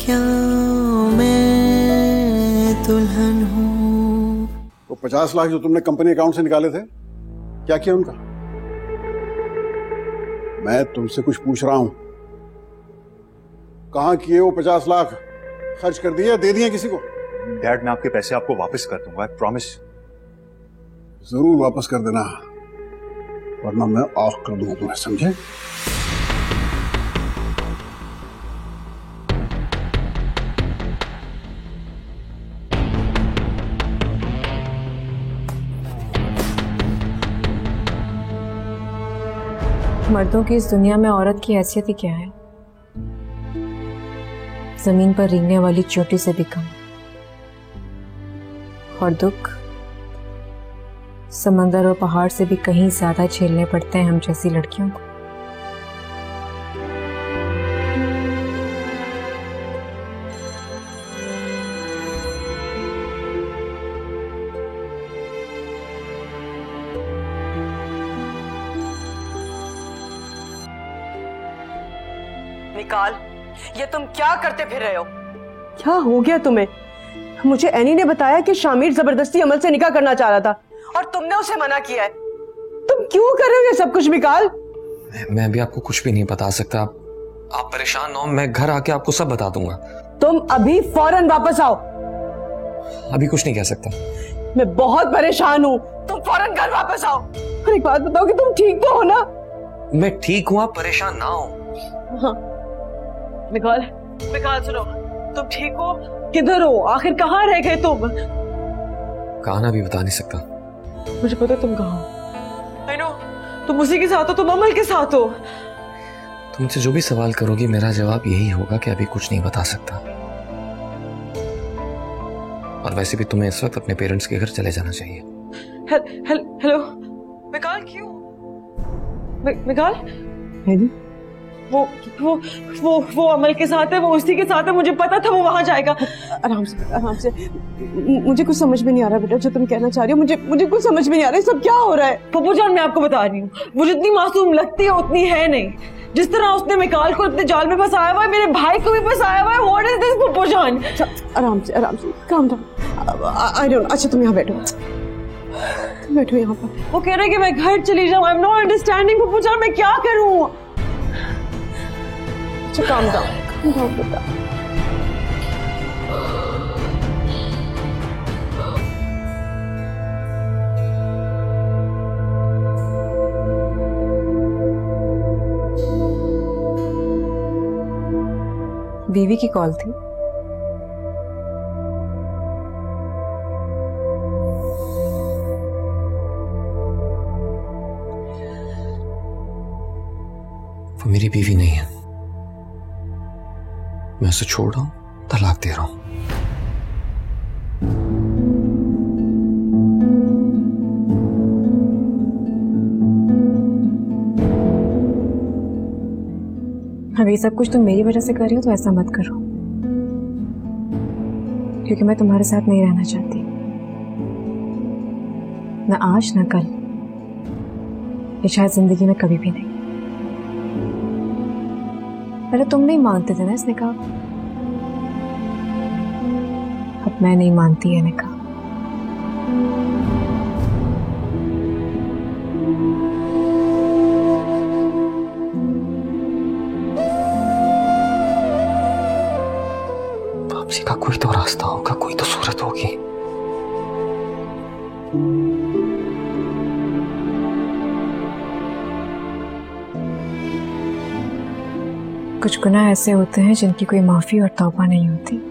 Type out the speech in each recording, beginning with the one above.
क्या मैं दुल्हन हूँ। वो 50 लाख जो तुमने कंपनी अकाउंट से निकाले थे, क्या किया उनका? मैं तुमसे कुछ पूछ रहा हूं, कहां किए वो 50 लाख? खर्च कर दिए, दे दिए किसी को? डैड, मैं आपके पैसे आपको वापस कर दूंगा, आई प्रॉमिस। जरूर वापस कर देना, वरना मैं ऑफ कर दूंगा तुम्हें, समझे? मर्दों की इस दुनिया में औरत की हैसियत ही क्या है? जमीन पर रेंगने वाली चोटी से भी कम। और दुख समंदर और पहाड़ से भी कहीं ज्यादा झेलने पड़ते हैं हम जैसी लड़कियों को। निकाल, ये तुम क्या करते फिर रहे हो? क्या हो गया तुम्हें? मुझे एनी ने बताया कि शामिर जबरदस्ती अमल से निकाह करना चाह रहा था और तुमने उसे मना किया है। तुम क्यों कर रहे हो ये सब कुछ मिकाल? मैं भी आपको कुछ भी नहीं बता सकता। आप परेशान हो, मैं घर आके आपको सब बता दूंगा। तुम अभी फौरन वापस आओ। अभी कुछ नहीं कह सकता। मैं बहुत परेशान हूँ। तुम फौरन घर वापस आओ। और एक बात बताओ कि तुम ठीक तो हो ना? मैं ठीक हूँ, आप परेशान ना हो। हाँ। मिकाल, मिकाल सुनो, तुम ठीक हो? किधर हो? आखिर कहाँ रह गए तुम? कहाँ ना भी बता नहीं सकता। मुझे पता तुम कहाँ हो। I know, तुम उसी के साथ हो, तुम अमल के साथ हो। तुमसे जो भी सवाल करोगी मेरा जवाब यही होगा कि अभी कुछ नहीं बता सकता। और वैसे भी तुम्हें इस वक्त अपने पेरेंट्स के घर चले जाना चाहिए। हेलो मिकाल, क्यों? मिकाल, वो अमल के साथ है, वो उसी के साथ है, मुझे पता था वो वहां जाएगा। आराम से। मुझे कुछ समझ में नहीं आ रहा बेटा जो तुम कहना चाह रही हो। मुझे कुछ समझ में नहीं आ रहा है, सब क्या हो रहा है? पप्पू जान, मैं आपको बता रही हूँ, वो जितनी मासूम लगती है उतनी है नहीं। जिस तरह उसने मिकाल को अपने जाल में फंसाया हुआ है, मेरे भाई को भी फंसाया हुआ है। व्हाट इज दिस पप्पू जान? आराम से काम डाउन। I don't. अच्छा तुम यहाँ बैठो, यहाँ पर। वो कह रहे हैं कि मैं घर चली जाऊँ। I am not understanding Pappu जान, मैं क्या करूँ? काम डाउन बेटा। बीवी की कॉल थी। वो मेरी बीवी नहीं है, मैं उसे छोड़ रहा हूं, तलाक दे रहा हूं। अगर ये सब कुछ तुम मेरी वजह से कर रही हो तो ऐसा मत करो, क्योंकि मैं तुम्हारे साथ नहीं रहना चाहती, ना आज ना कल, ये शायद जिंदगी में कभी भी नहीं। पहले तुम नहीं मानते थे ना इस निकाह को, अब मैं नहीं मानती है निकाह। वापसी का कोई तो रास्ता होगा, कोई तो सूरत होगी। कुछ गुनाह ऐसे होते हैं जिनकी कोई माफी और तौबा नहीं होती।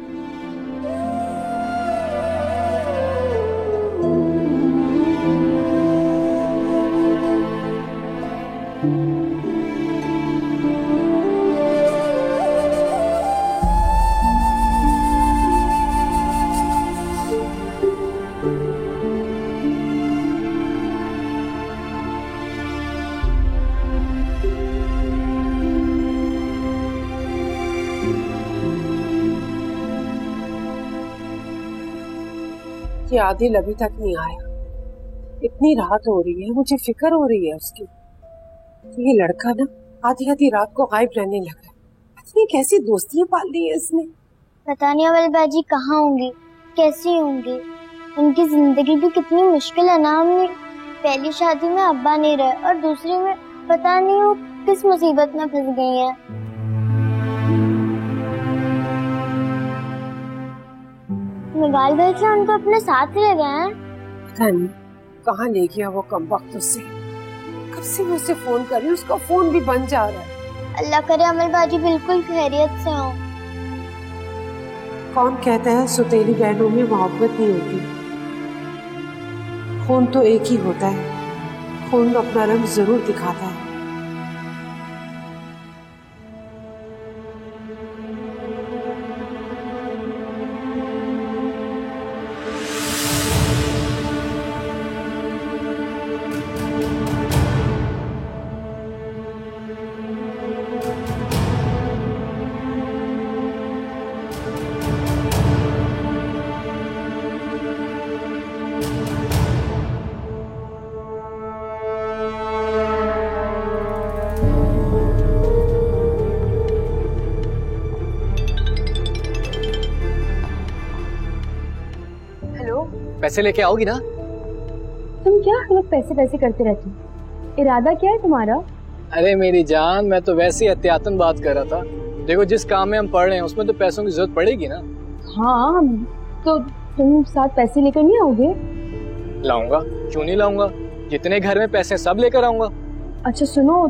ये आदिल अभी तक नहीं आया, इतनी रात हो रही है, मुझे फिक्र हो रही है उसकी। ये लड़का ना आधी आधी रात को गायब रहने लगा है। पता नहीं कैसी दोस्तियां पाल ली है इसने। पता नहीं अमल बाजी कहाँ होंगी, कैसी होंगी। उनकी जिंदगी भी कितनी मुश्किल है ना। हमने पहली शादी में अब्बा नहीं रहे और दूसरी में पता नहीं वो किस मुसीबत में फंस गई हैं। निकाल गए थे उनको अपने साथ ले गए हैं। पता नहीं कहाँ ले गया वो कमबख्त उससे। कब से मैं उसे फोन कर रही हूँ, उसका फोन भी बंद जा रहा है। अल्लाह करे अमल बाजी बिल्कुल खैरियत से हो। कौन कहता है सुतेली बहनों में मोहब्बत नहीं होती। खून तो एक ही होता है, खून अपना रंग जरूर दिखाता है। पैसे लेके आओगी ना? तुम क्या हर वक्त पैसे पैसे करते रहते हो? इरादा क्या है तुम्हारा? अरे मेरी जान, मैं तो वैसे ही एहतियातन बात कर रहा था। देखो जिस काम में हम पढ़ रहे हैं उसमें तो पैसों की जरूरत पड़ेगी ना। हाँ, तो तुम साथ पैसे लेकर नहीं आओगे? लाऊंगा, क्यों नहीं लाऊंगा। जितने घर में पैसे सब लेकर आऊंगा। अच्छा सुनो,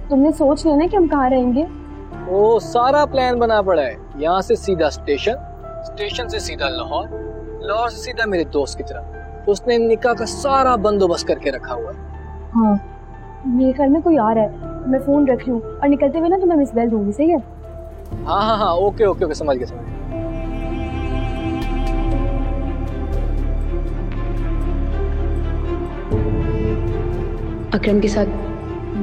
तुमने सोच लिया ना कि हम कहाँ रहेंगे? वो सारा प्लान बना पड़ा है। यहाँ से सीधा स्टेशन, स्टेशन से सीधा लाहौर, लाहौर से सीधा मेरे दोस्त की तरफ। उसने निकाह का सारा बंदोबस्त करके रखा हुआ है। हाँ, मेरे घर में कोई आ रहा है, मैं फोन रख रही हूँ और निकलते हुए ना तुम्हें मिस बेल दूंगी, सही है? हाँ हाँ हाँ, ओके ओके ओके, समझ गया समझ गया। अकरम के साथ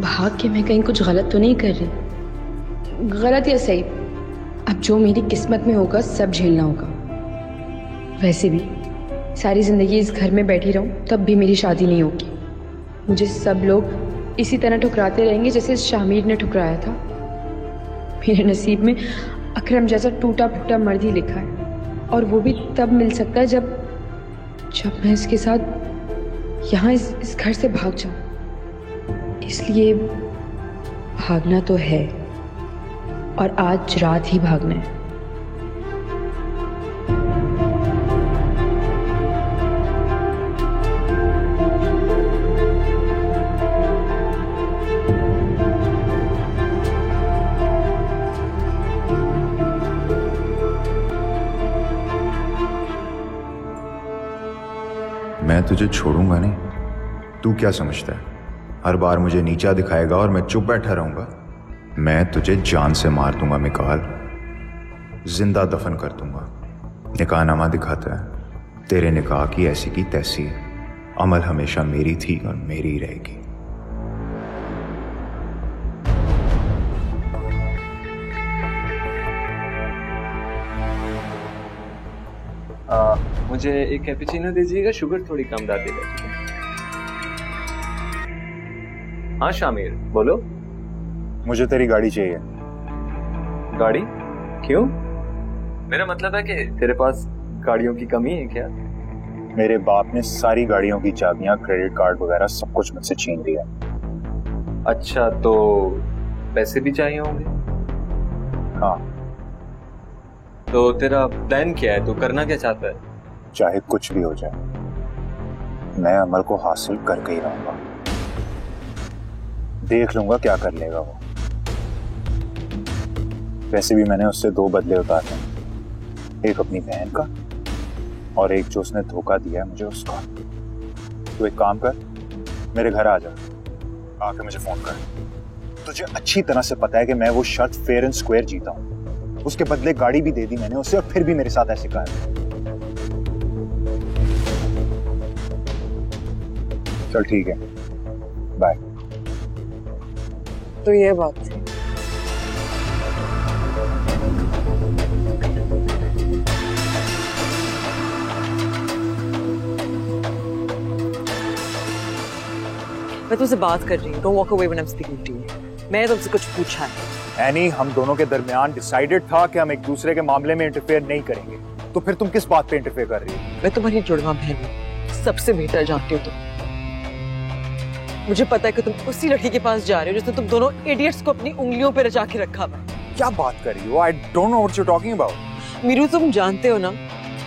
भाग के मैं कहीं कुछ गलत तो नहीं कर रही? गलत या सही, अब जो मेरी किस्मत में होगा सब झेलना होगा। वैसे भी सारी जिंदगी इस घर में बैठी रहूं तब भी मेरी शादी नहीं होगी। मुझे सब लोग इसी तरह ठुकराते रहेंगे जैसे शामिर ने ठुकराया था। मेरे नसीब में अकरम जैसा टूटा फूटा मर्द ही लिखा है, और वो भी तब मिल सकता है जब मैं इसके साथ यहाँ इस घर से भाग जाऊं। इसलिए भागना तो है, और आज रात ही भागना है। मैं तुझे छोड़ूंगा नहीं। तू क्या समझता है हर बार मुझे नीचा दिखाएगा और मैं चुप बैठा रहूंगा? मैं तुझे जान से मार दूंगा मिकाल, जिंदा दफन कर दूंगा। निकाहनामा दिखाता है, तेरे निकाह की ऐसी की तैसी है। अमल हमेशा मेरी थी और मेरी ही रहेगी। मुझे एक कैपुचिनो दीजिएगा, शुगर थोड़ी कम डालिएगा। हाँ शामिर, बोलो। मुझे तेरी गाड़ी चाहिए। गाड़ी? क्यों? मेरा मतलब है कि तेरे पास गाड़ियों की कमी है क्या? मेरे बाप ने सारी गाड़ियों की चाबियां, क्रेडिट कार्ड वगैरह सब कुछ मुझसे छीन लिया। अच्छा, तो पैसे भी चाहिए होंगे? हाँ। तो तेरा प्लान क्या है? तू करना क्या चाहता है? चाहे कुछ भी हो जाए, मैं अमल को हासिल करके ही रहूंगा। देख लूंगा क्या कर लेगा वो। वैसे भी मैंने उससे 2 बदले उतारे, एक अपनी बहन का और एक जो उसने धोखा दिया है मुझे उसका। तो एक काम कर, मेरे घर आ जा, आके मुझे फोन कर। तुझे अच्छी तरह से पता है कि मैं वो शर्त फेयर एंड स्क्वायर जीता हूं। उसके बदले गाड़ी भी दे दी मैंने उसे, और फिर भी मेरे साथ ऐसे कहा। चल ठीक है, बाय। तो ये बात थी। मैं तुमसे बात कर रही हूँ। Don't walk away when I am speaking to you. मैंने तुमसे कुछ पूछा है। एनी, हम दोनों के दरमियान डिसाइडेड था कि हम एक दूसरे के मामले में इंटरफेयर नहीं करेंगे, तो फिर तुम किस बात पे इंटरफेयर कर रही हो? मैं तुम्हारी जुड़वा बहन हूँ, सबसे बेहतर जानती हूँ तुम। मुझे पता है कि तुम उसी लड़की के पास जा रहे हो जिसने तुम दोनों इडियट्स को अपनी उंगलियों पे रचा के रखा हुआ। क्या बात कर रही हो? I don't know what you talking about. Meeru, तुम जानते हो ना,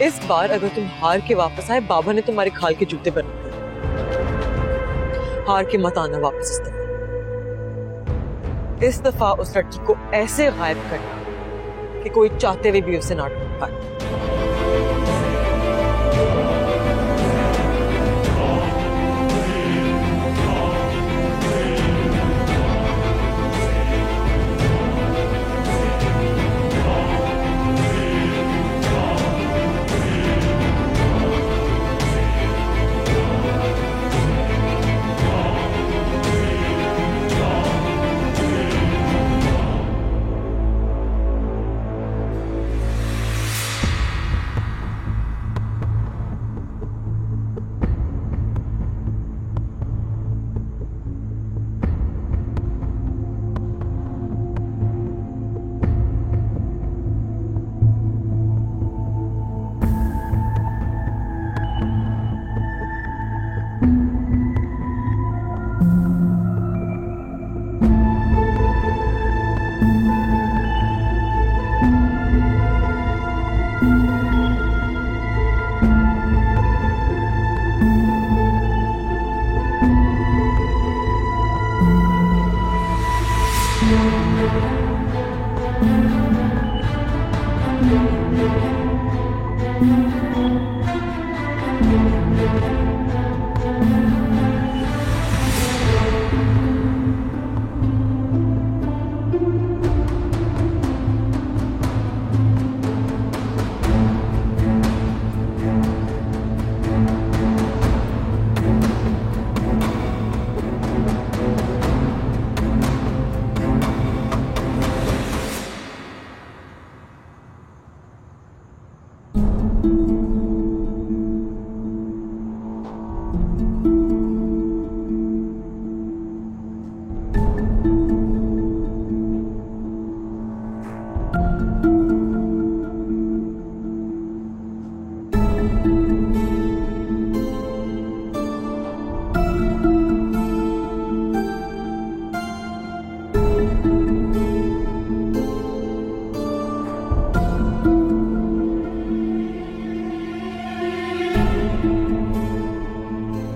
इस बार अगर तुम हार के वापस आए, बाबा ने तुम्हारे खाल के जूते पहने। हार के मत आना वापस इस दफा। इस दफा उस लड़की को ऐसे गायब करना कि कोई चाहते हुए भी उसे ना ढूंढ पाए।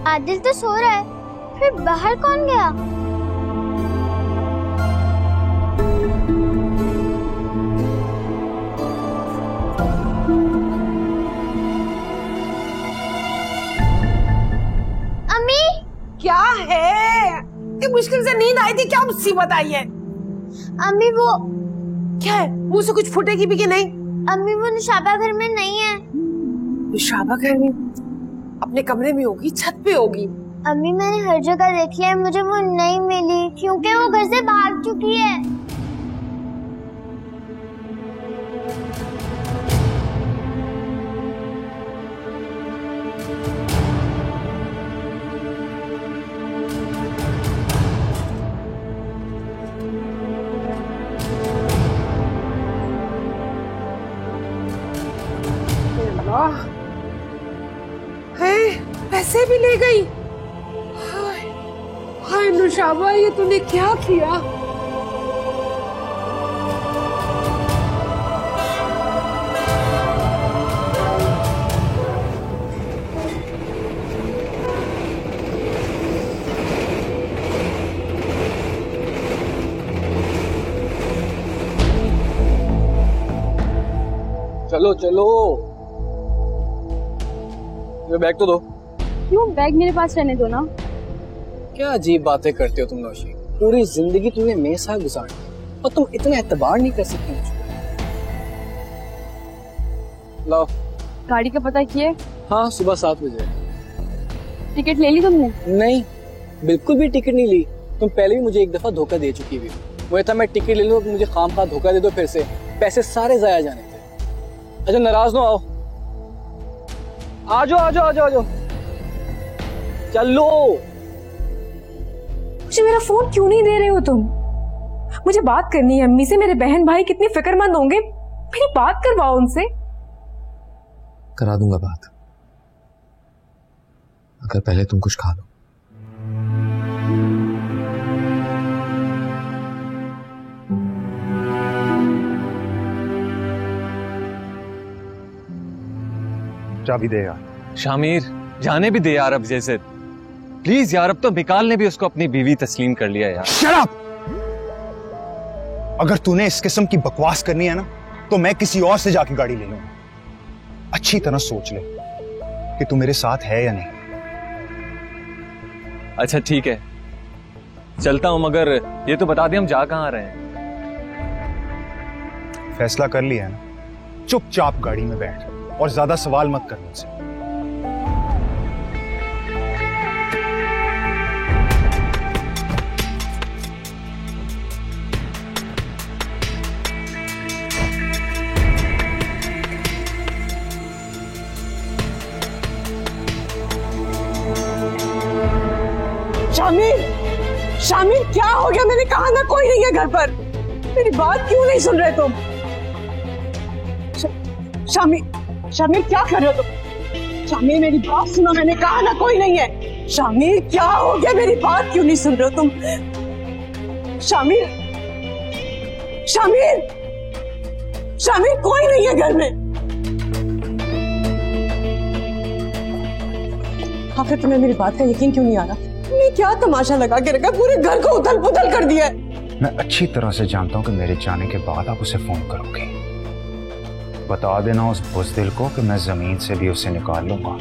आदिल तो सो रहा है, फिर बाहर कौन गया? अम्मी, क्या है? इतनी मुश्किल से नींद आई थी, क्या मुसीबत आई है? अम्मी वो क्या है? मुंह से कुछ फूटेगी भी कि नहीं? अम्मी वो निशाबा घर में नहीं है। निशाबा घर में? अपने कमरे में होगी, छत पे होगी। अम्मी मैंने हर जगह देख लिया, मुझे वो नहीं मिली क्योंकि वो घर से भाग चुकी है। पैसे भी ले गई। हाय नुशाबा, ये तूने क्या किया? चलो चलो, ये बैग तो दो। क्यों? बैग मेरे पास रहने दो ना। क्या अजीब बातें करते हो तुम नौशी। पूरी जिंदगी तुमने मेरे साथ गुजारी और तुम इतना एतबार नहीं कर सकते मुझे। लो। गाड़ी का पता किए? हाँ, सुबह 7 बजे। टिकट ले ली तुमने? नहीं, बिल्कुल भी टिकट नहीं ली। तुम पहले भी मुझे एक दफा धोखा दे चुकी हुई। वो था मैं टिकट ले लूं, मुझे खामखा धोखा दे दो, फिर से पैसे सारे जाया जाने थे। अच्छा नाराज ना आओ, आ जाओ आ जाओ आ जाओ आ जाओ, चलो। मुझे मेरा फोन क्यों नहीं दे रहे हो तुम? मुझे बात करनी है अम्मी से। मेरे बहन भाई कितने फिक्रमंद होंगे, मेरी बात करवाओ उनसे। करा दूंगा बात, अगर पहले तुम कुछ खा लो। चाबी दे यार। शामिर जाने भी दे यार अब, जैसे प्लीज यार, अब तो मिकाल ने भी उसको अपनी बीवी तस्लीम कर लिया यार। Shut up! अगर तूने इस किस्म की बकवास करनी है ना तो मैं किसी और से जाके गाड़ी ले लूंगा। अच्छी तरह सोच ले कि तू मेरे साथ है या नहीं। अच्छा ठीक है, चलता हूं, मगर ये तो बता दे हम जा कहां रहे हैं। फैसला कर लिया है ना, चुपचाप गाड़ी में बैठ और ज्यादा सवाल मत कर मुझसे। शामिर, शामिर क्या हो गया? मैंने कहा ना कोई नहीं है घर पर। मेरी बात क्यों नहीं सुन रहे तुम? शामिर, शामिर क्या कर रहे हो तुम? शामिर मेरी बात सुनो, मैंने कहा ना कोई नहीं है। शामिर क्या हो गया? मेरी बात क्यों नहीं सुन रहे हो तुम? शामिर, शामिर, शामिर कोई नहीं है घर में। आखिर तुम्हें मेरी बात का यकीन क्यों नहीं आ रहा? तुमने क्या तमाशा लगा के रखा, पूरे घर को उथल पुथल कर दिया है। मैं अच्छी तरह से जानता हूं कि मेरे जाने के बाद आप उसे फोन करोगे। बता देना उस बुज़दिल को कि मैं जमीन से भी उसे निकाल लूंगा।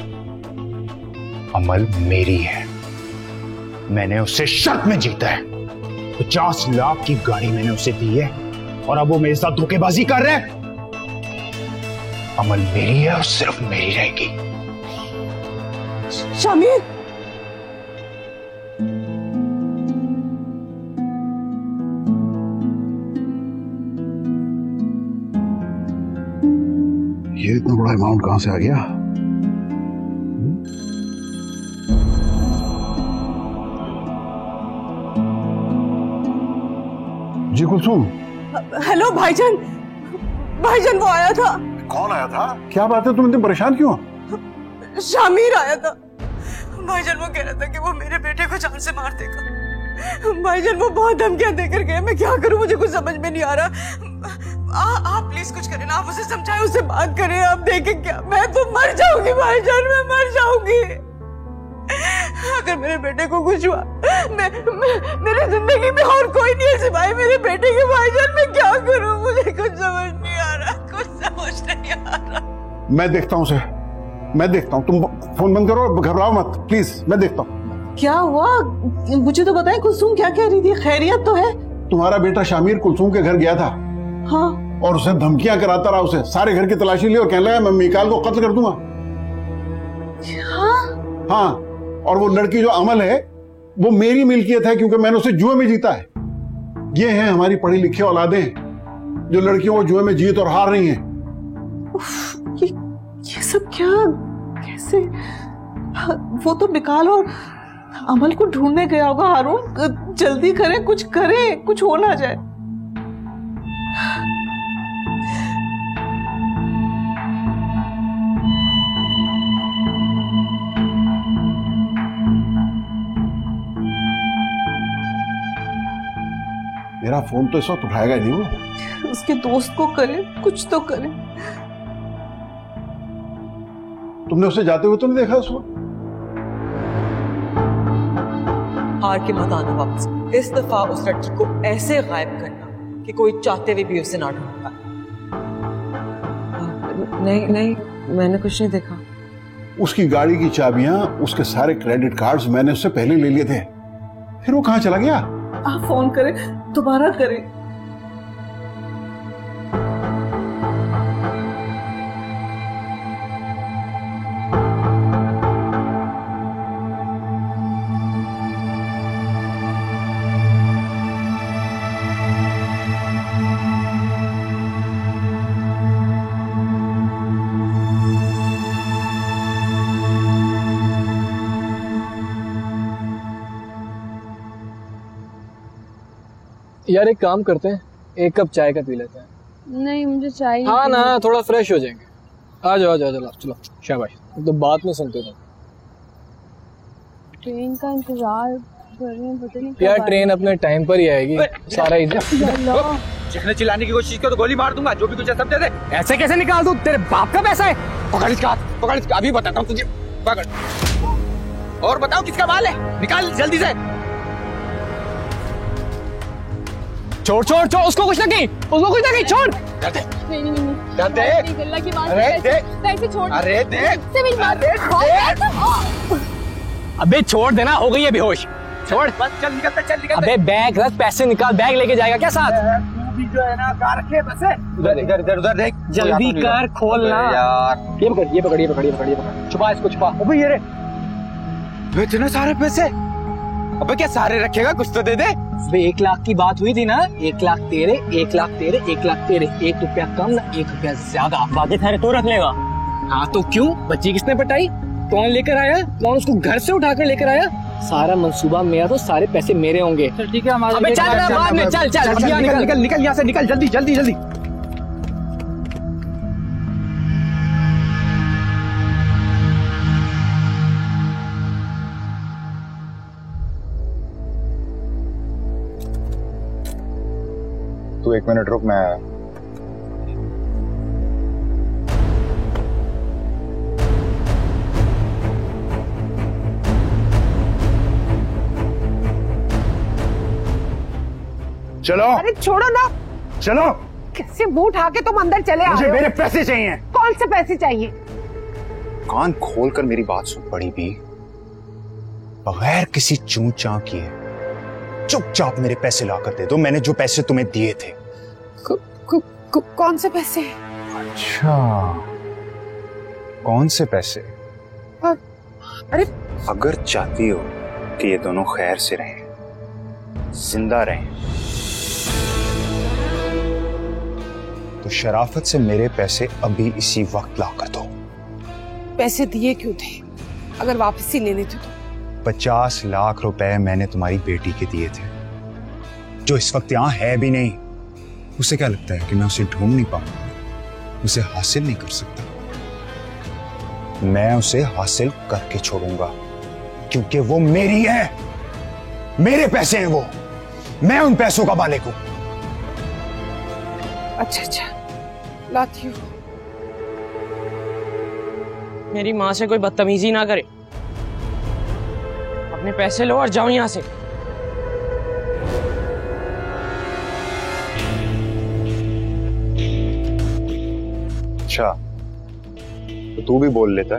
अमल मेरी है, मैंने उसे शर्त में जीता है। 50 लाख की गाड़ी मैंने उसे दी है और अब वो मेरे साथ धोखेबाजी कर रहे हैं। अमल मेरी है और सिर्फ मेरी रहेगी। शामिर, ये इतना बड़ा अमाउंट कहां से आ गया? जी कुलसुम। हेलो भाईजान, भाईजान वो आया था। कौन आया था? क्या बात है, तुम इतने परेशान क्यों? शामिर आया था। भाईजान वो कह रहा था कि वो मेरे बेटे को जान से मार देगा। भाईजान वो बहुत धमकियां देकर गए। मैं क्या करूं, मुझे कुछ समझ में नहीं आ रहा। आप प्लीज कुछ करें ना, आप उसे समझाएं, उससे बात करें। आप देखें क्या, मैं तो मर जाऊंगी भाईजान, मैं मर जाऊंगी अगर मेरे बेटे को कुछ हुआ। मेरी जिंदगी में और कोई नहीं है सिवाय मेरे बेटे के। भाईजान मैं क्या करूं, मुझे कुछ समझ नहीं आ रहा, कुछ समझ नहीं आ रहा। मैं देखता हूं उसे, मैं देखता हूं। तुम फोन बंद करो, घबराओ मत प्लीज, मैं देखता हूं। क्या हुआ मुझे तो बताएं। कुलसुम क्या कह रही थी? खैरियत तो है? तुम्हारा बेटा शामिर कुलसुम के घर गया था। हाँ। और उसे धमकियां कराता रहा, उसे सारे घर की तलाशी ली और कहने लगा मैं मिकाल को कत्ल कर दूंगा। हाँ, और वो लड़की जो अमल है वो मेरी मिल्कियत है क्योंकि मैंने उसे जुए में जीता है। ये है हमारी पढ़ी लिखी औलादें जो लड़कियों को जुए में जीत और हार रही हैं। ये सब क्या, कैसे? वो तो मिकाल और अमल को ढूंढने गया होगा। हारून जल्दी करें, कुछ करें, कुछ हो ना जाए। मेरा फोन तो इस वक्त उठाएगा नहीं वो। उसके दोस्त को करें, कुछ तो करें। तुमने उसे जाते हुए तो नहीं देखा उसको? हार के मत आना वापस। इस दफा उस लड़की को ऐसे गायब करना कि कोई चाहते हुए भी उसे ना ढूंढ पाए। नहीं नहीं, मैंने कुछ नहीं देखा। उसकी गाड़ी की चाबियां, उसके सारे क्रेडिट कार्ड्स मैंने उससे पहले ले लिए थे। फिर वो कहां चला गया? आप फोन करें, दोबारा करें। यार एक काम करते हैं, एक कप चाय का पी लेते हैं। नहीं मुझे चाहिए। हाँ ना, थोड़ा फ्रेश हो जाएंगे। आ जाओ चलो चलो, शाबाश। तो बात नहीं सुनते तुम। ट्रेन का इंतजार कर रहे हैं, पता नहीं यार ट्रेन अपने टाइम पर ही आएगी। सारा जिसने चिल्लाने की कोशिश की तो गोली मार दूंगा, जो भी कुछ है सब दे दे। ऐसे कैसे निकाल दूं? तेरे बाप का पैसा है। पकड़ इसका हाथ, पकड़ इसका। अभी बताता हूँ तुझे। पकड़ और बताओ किसका माल है, निकाल जल्दी से। छोड़ छोड़ छोड़, उसको कुछ ना की, उसको कुछ ना की, छोड़। नहीं अरे दे, पैसे छोड़। अरे दे, अबे छोड़ देना, हो गई है बेहोश। छोड़ बस, चल निकलता, चल निकल। अबे बैग रख, पैसे निकाल, बैग लेके जाएगा क्या साथ? तू भी जो है ना कार रखे बस है। इधर इधर इधर उधर देख, जल्दी कर, खोलना यार। ये पकड़ ये पकड़ ये पकड़ ये पकड़ ये पकड़, छुपा इसको, छुपा। अबे ये रे, इतने सारे पैसे। अबे क्या सारे रखेगा, कुछ तो दे दे। 1 लाख की बात हुई थी ना, 1 लाख तेरे, 1 लाख तेरे, 1 लाख तेरे, 1 रुपया कम ना 1 रुपया ज्यादा। बाकी सारे तो रख लेगा। हाँ तो क्यों, बच्ची किसने पटाई? कौन लेकर आया? कौन उसको घर से उठाकर लेकर आया? सारा मंसूबा मेरा, तो सारे पैसे मेरे होंगे। ठीक है, हमारे अबे चल रहा बाद में, चल चल निकल निकल निकल यहाँ से, निकल जल्दी जल्दी जल्दी। तू 1 मिनट रुक, मैं चलो। अरे छोड़ो ना, चलो। कैसे मुंह उठा के तुम अंदर चले आ मुझे रहे हो? मेरे पैसे चाहिए। कौन से पैसे चाहिए? कान खोल कर मेरी बात सुन बड़ी भी, बगैर किसी चूं चां किए चुपचाप मेरे पैसे लाकर दे दो। मैंने जो पैसे तुम्हें दिए थे। कौन से पैसे? अच्छा, कौन से पैसे? अरे अगर चाहती हो कि ये दोनों खैर से रहें, जिंदा रहें, तो शराफत से मेरे पैसे अभी इसी वक्त ला कर दो। पैसे दिए क्यों थे अगर वापस ही लेने थे तो? 50 लाख रुपए मैंने तुम्हारी बेटी के दिए थे, जो इस वक्त यहां है भी नहीं। उसे क्या लगता है कि मैं उसे ढूंढ नहीं पाऊंगा, उसे हासिल नहीं कर सकता? मैं उसे हासिल करके छोड़ूंगा, क्योंकि वो मेरी है, मेरे पैसे हैं वो, मैं उन पैसों का मालिक हूं। अच्छा लाती हूँ। मेरी माँ से कोई बदतमीजी ना करे, अपने पैसे लो और जाओ यहाँ से। अच्छा, तो तू भी बोल लेता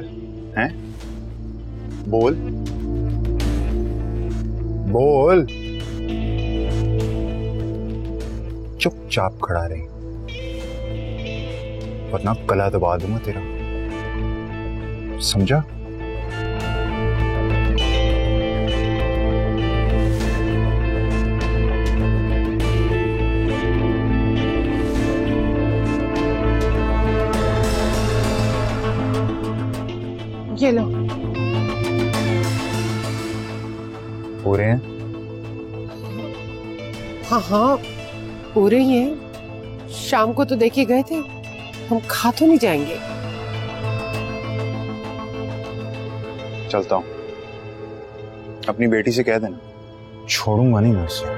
है? बोल बोल। चुपचाप खड़ा रही, वरना गला दबा दूंगा तेरा, समझा? ये लो। पूरे हैं? हाँ पूरे ही हैं। शाम को तो देखे गए थे, हम खा तो नहीं जाएंगे। चलता हूं, अपनी बेटी से कह देना छोड़ूंगा नहीं मैं उसे।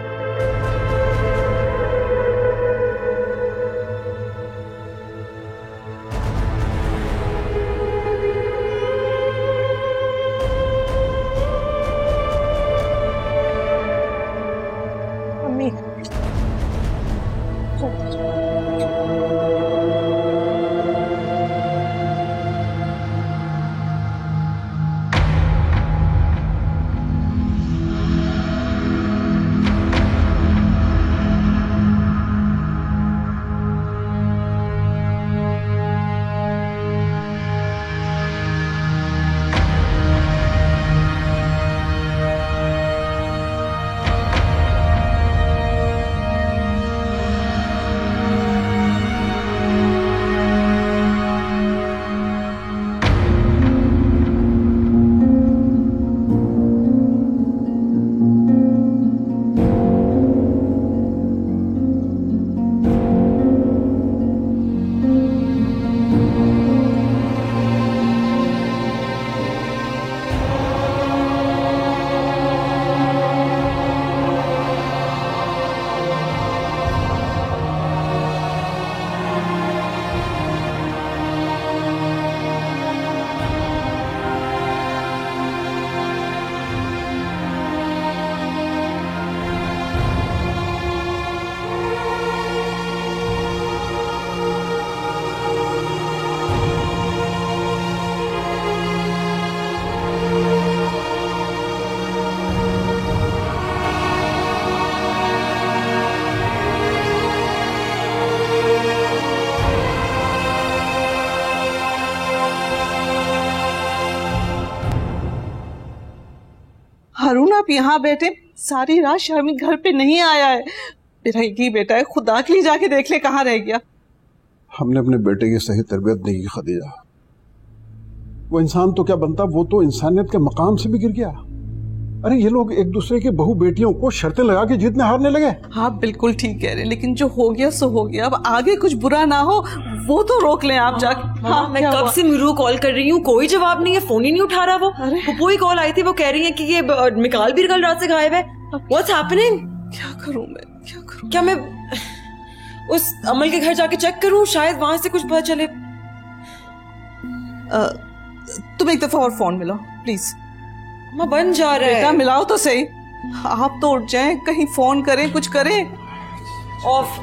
आप यहाँ बैठे, सारी रात शामिल घर पे नहीं आया है। मेरा एक ही बेटा है, खुदा के लिए जाके देख ले कहाँ रह गया। हमने अपने बेटे की सही तरबियत नहीं की खदीजा। वो इंसान तो क्या बनता, वो तो इंसानियत के मकाम से भी गिर गया। अरे ये लोग एक दूसरे के बहू बेटियों को शर्तें लगा के जीतने हारने लगे। हाँ बिल्कुल ठीक कह रहे, लेकिन जो हो गया सो हो गया। अब आगे कुछ बुरा ना हो वो तो रोक लें आप जाके। हाँ, मैं कब से मीरू कॉल कर रही हूँ, कोई जवाब नहीं है, फोन ही नहीं उठा रहा। वो ही कॉल आई थी, वो कह रही है कि ये मिकाल भी कल रात से गायब है। What's happening? क्या करूँ मैं, क्या करूँ? क्या मैं उस अमल के घर जाके चेक करूँ, शायद वहां से कुछ पता चले। तुम एक दफा और फोन मिलाओ प्लीज। माँ बन जा रहा है। बेटा मिलाओ तो सही, आप तो उठ जाएं, कहीं फोन करें, कुछ करें। ऑफ।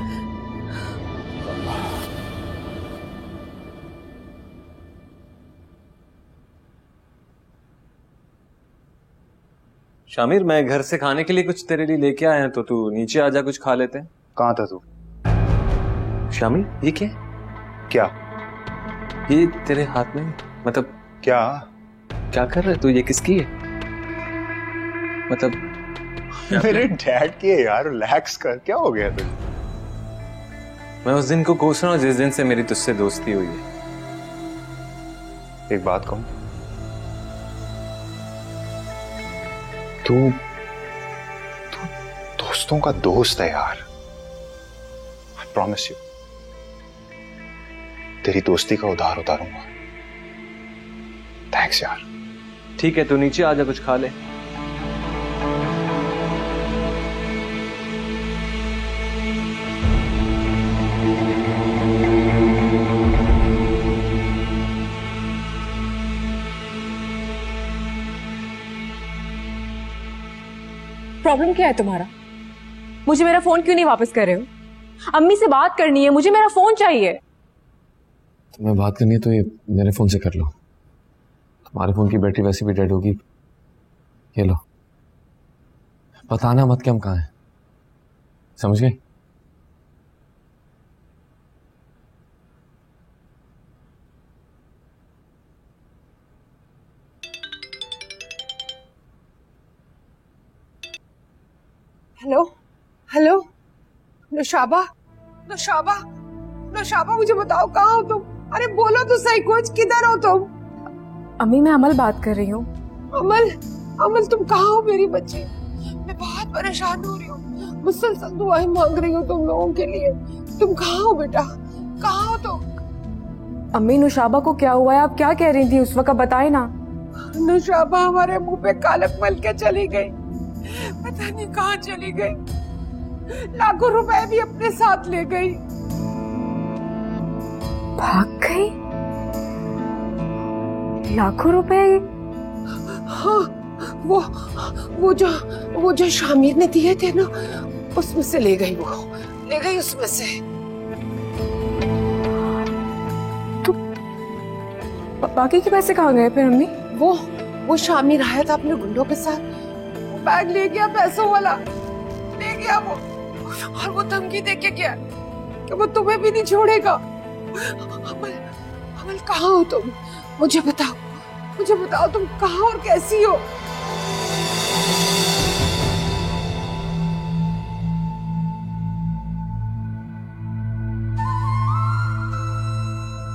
शामिर, मैं घर से खाने के लिए कुछ तेरे लिए लेके आया हूं, तो तू नीचे आजा, कुछ खा लेते हैं। कहाँ था तू? शामिर, ये क्या? क्या ये तेरे हाथ में, मतलब क्या कर रहा है तू? ये किसकी है? मतलब मेरे डैड की है यार, रिलैक्स कर। क्या हो गया तुझे? मैं उस दिन को कोस रहा हूँ जिस दिन से मेरी तुझसे दोस्ती हुई है। एक बात कहूं, तू दोस्तों का दोस्त है यार। आई प्रॉमिस यू, तेरी दोस्ती का उधार उतारूंगा। थैंक्स यार। ठीक है, तू नीचे आजा, कुछ खा ले। प्रॉब्लम क्या है तुम्हारा? मुझे मेरा फोन क्यों नहीं वापस कर रहे हो? अम्मी से बात करनी है, मुझे मेरा फोन चाहिए। तुम्हें बात करनी है तो ये मेरे फोन से कर लो। तुम्हारे फोन की बैटरी वैसे भी डेड होगी। ये लो, बताना मत कि हम कहाँ हैं, समझ गई? हेलो हेलो, नौशाबा नौशाबा नौशाबा, मुझे बताओ कहाँ हो तुम? अरे बोलो तो सही कुछ, किधर हो तुम? अम्मी मैं अमल बात कर रही हूँ। अमल, अमल तुम कहाँ हो मेरी बच्ची? मैं बहुत परेशान हो रही हूँ, मुसलसल दुआएं मांग रही हूँ तुम लोगों के लिए। तुम कहाँ हो बेटा, कहाँ हो तुम? अम्मी नौशाबा को क्या हुआ है? आप क्या कह रही थी उस वक्त, बताए ना। नौशाबा हमारे मुंह पे कालक मल के चली गई, पता नहीं कहाँ चली गई। लाखों रुपए भी अपने साथ ले गई। भाग गई? लाखों रुपए? हाँ, वो जो शामिर ने दिए थे ना, उसमें से ले गई, वो ले गई उसमें से। तो बाकी के पैसे कहाँ गए फिर अम्मी? वो शामिर आया था अपने गुंडों के साथ, बैग ले गया, पैसों वाला ले गया वो, और वो धमकी दे के गया कि वो तुम्हें भी नहीं छोड़ेगा। अमल, अमल कहाँ हो तुम? मुझे बताओ तुम कहाँ और कैसी हो?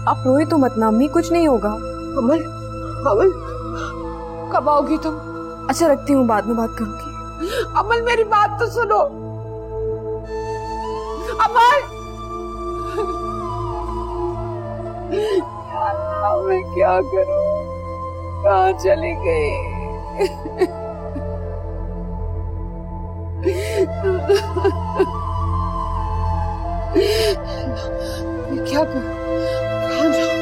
आप रोए तो मत ना अम्मी, कुछ नहीं होगा। अमल, अमल कब आओगी तुम? अच्छा रखती हूँ, बाद में बात करूंगी। अमल मेरी बात तो सुनो। अमल, मैं क्या करूं, कहाँ चली गई? मैं क्या करूं, कहाँ जाऊं?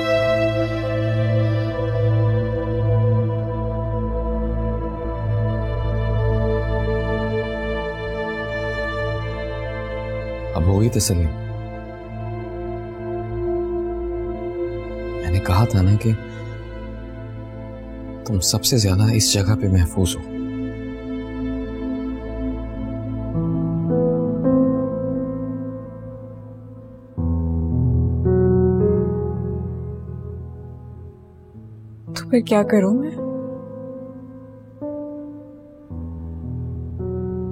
अब हो गई तसल्ली। मैंने कहा था ना कि तुम सबसे ज्यादा इस जगह पे महफूज हो। तो फिर क्या करूं मैं?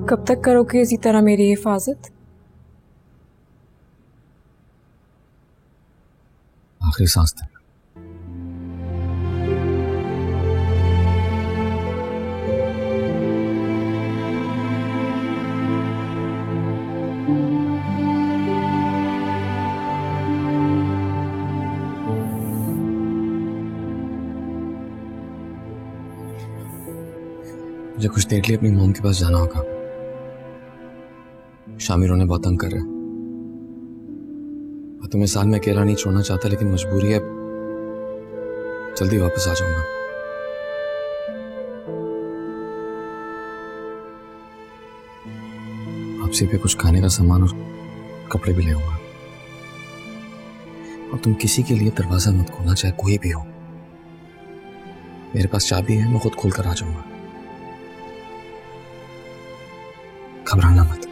कब तक करोगे इसी तरह मेरी हिफाजत? आखिरी सांस तक। मुझे कुछ देर के लिए अपनी मॉम के पास जाना होगा। शामिर उन्हें बहुत तंग कर रहे हैं। तुम्हें साथ में अकेला नहीं छोड़ना चाहता, लेकिन मजबूरी है। जल्दी वापस आ जाऊंगा। आपसे भी कुछ खाने का सामान और कपड़े भी ले आऊंगा। और तुम किसी के लिए दरवाजा मत खोलना, चाहे कोई भी हो। मेरे पास चाबी है, मैं खुद खोल कर आ जाऊंगा। घबराना मत।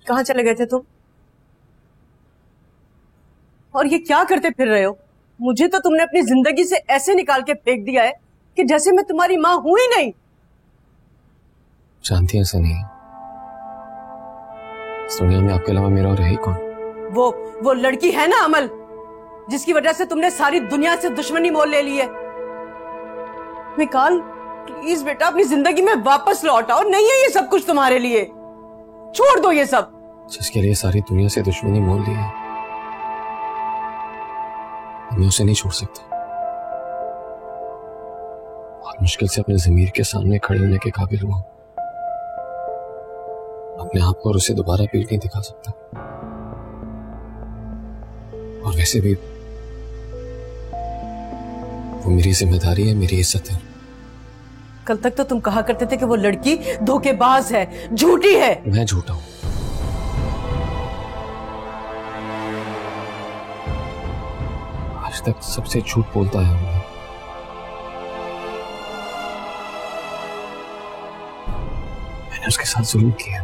कहाँ चले गए थे तुम? और ये क्या करते फिर रहे हो? मुझे तो तुमने अपनी जिंदगी से ऐसे निकाल के फेंक दिया है कि जैसे मैं तुम्हारी माँ हूं ही नहीं। जानती है ऐसा नहीं। इस दुनिया में आपके अलावा मेरा और है ही कौन? वो लड़की है ना अमल, जिसकी वजह से तुमने सारी दुनिया से दुश्मनी मोल ले ली है। मिकाल, प्लीज बेटा अपनी जिंदगी में वापस लौट आओ। नहीं है ये सब कुछ तुम्हारे लिए, छोड़ दो ये सब। जिसके लिए सारी दुनिया से दुश्मनी मोल ली है, मैं उसे नहीं छोड़ सकता। बहुत मुश्किल से अपने ज़मीर के सामने खड़े होने के काबिल हुआ। अपने आप को और उसे दोबारा पीठ नहीं दिखा सकता। और वैसे भी वो मेरी जिम्मेदारी है, मेरी इज्जत है। कल तक तो तुम कहा करते थे कि वो लड़की धोखेबाज है, झूठी है। मैं झूठा हूं। आज तक सबसे झूठ बोलता है मैं। मैंने उसके साथ जुल्म किया,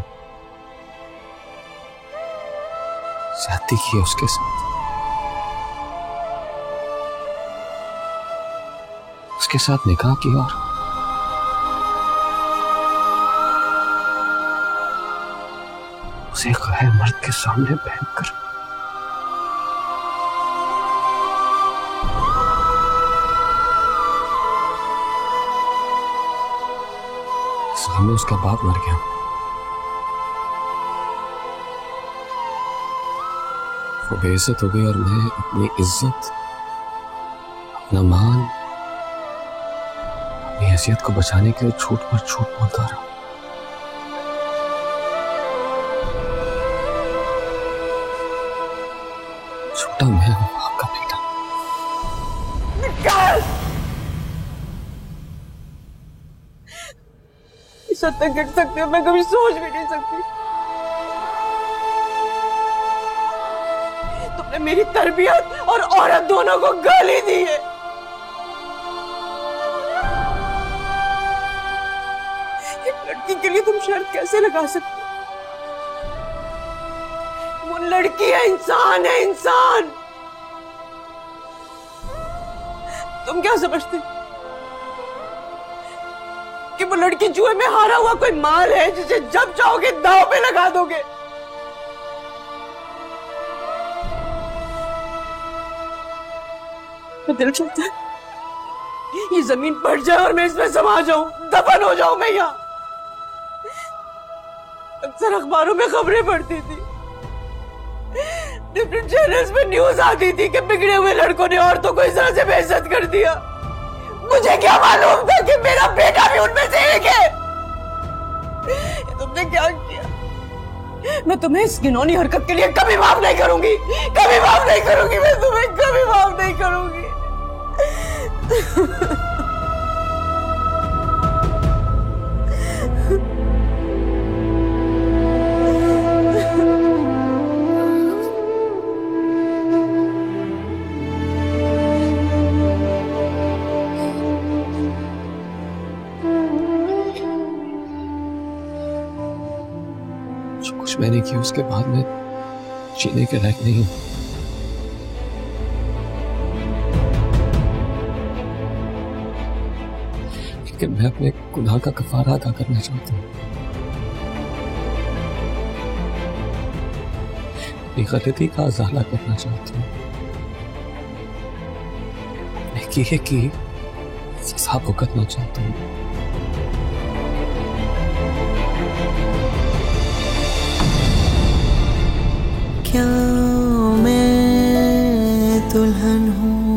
ज्यादती की है उसके साथ। उसके साथ निकाह किया और उसे गैर मर्द के सामने पहनकर सामने उसका बाप मर गया। वो बेइज्जत हो गई और मैं अपनी इज्जत, अपना मान, अपनी हैसियत को बचाने के लिए झूठ पर झूठ बोलता रहा। छोटा मैं हूं, आपका बेटा। इस हद तक गिर सकते हो, मैं कभी सोच भी नहीं सकती। तुमने मेरी तरबियत और औरत दोनों को गाली दी है। एक लड़की के लिए तुम शर्त कैसे लगा सकते हो? वो लड़की है, इंसान है, इंसान। तुम क्या समझते कि वो लड़की जुए में हारा हुआ कोई माल है जिसे जब चाहोगे दांव पे लगा दोगे? दिल चाहता है ये जमीन पड़ जाए और मैं इसमें समा जाऊं, दफन हो जाऊं मैं यहाँ। अक्सर अखबारों में खबरें पढ़ती थी, डिफरेंट चैनल्स में न्यूज आती थी कि बिगड़े हुए लड़कों ने औरतों को इस तरह से बेइज्जत कर दिया। मुझे क्या मालूम था कि मेरा बेटा भी उनमें से एक है। तुमने क्या किया? मैं तुम्हें इस घिनौनी हरकत के लिए कभी माफ नहीं करूंगी, कभी माफ नहीं करूंगी, मैं तुम्हें कभी माफ नहीं करूंगी। जो कुछ मैंने किया उसके बाद मैं जीने के लायक नहीं हूं, लेकिन मैं अपने गुनाह का कफारा अदा करना चाहता हूं, अपनी गलती का अज़ाला करना चाहता हूं, अपने किए की सजा भुगतना चाहता हूं। क्या मैं दुल्हन हूँ